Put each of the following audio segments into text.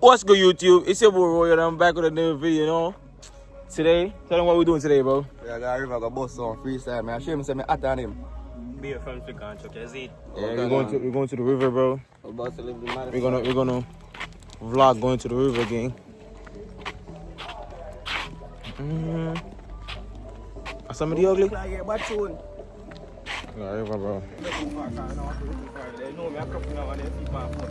What's good, YouTube? It's your boy Roy, and I'm back with another video, you know. Today, tell them what we're doing today, bro. Yeah, I got a river, I got bust on freestyle, man. I show him say me hot on him. Be a friend to Chuck, is it? Yeah, we're going to the river, bro. I'm about to live the man. We're gonna vlog going to the river, gang. Are somebody ugly? I get bad tune. Yeah, river, bro. They know me, I'm coming out and they see my foot.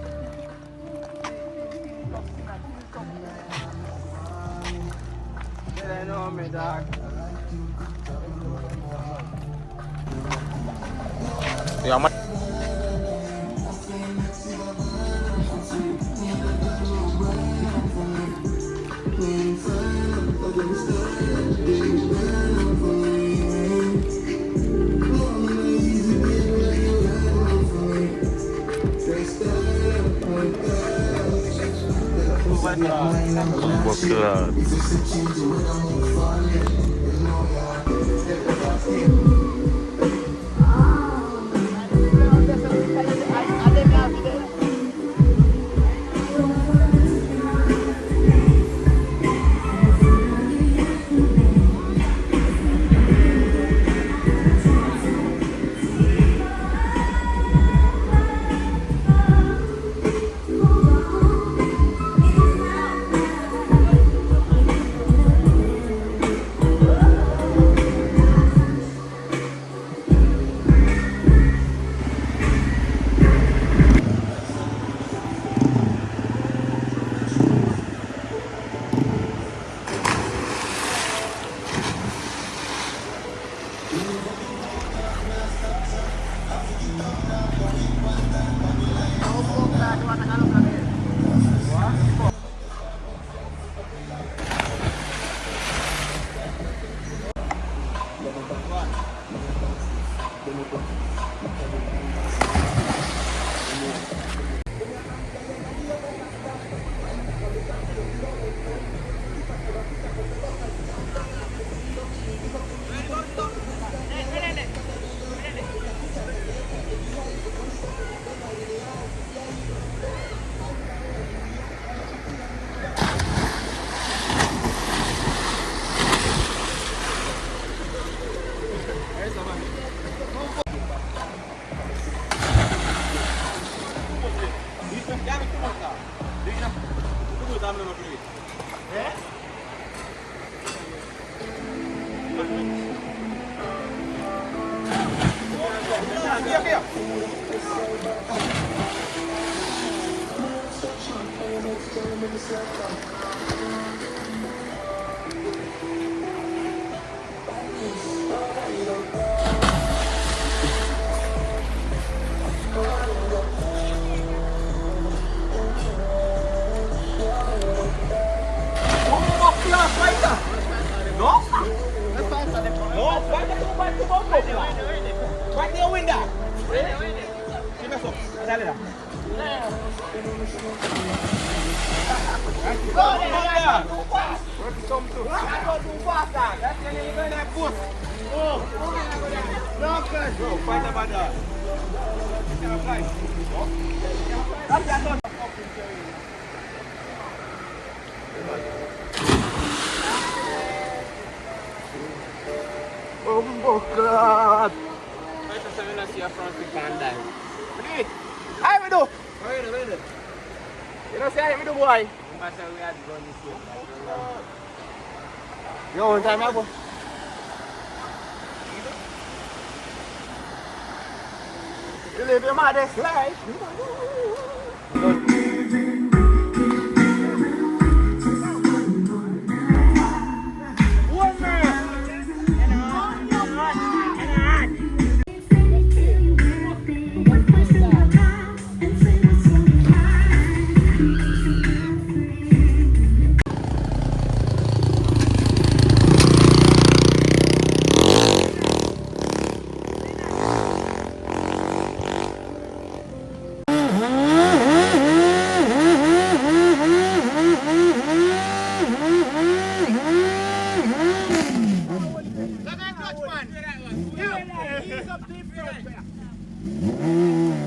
They know me, dog. Yeah, man. Oh, God. Hi, we do. Wait. You know, say we do, boy. Yo, one time, I go. You live your modest life.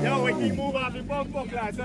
Yo, we keep moving off the bump, guys.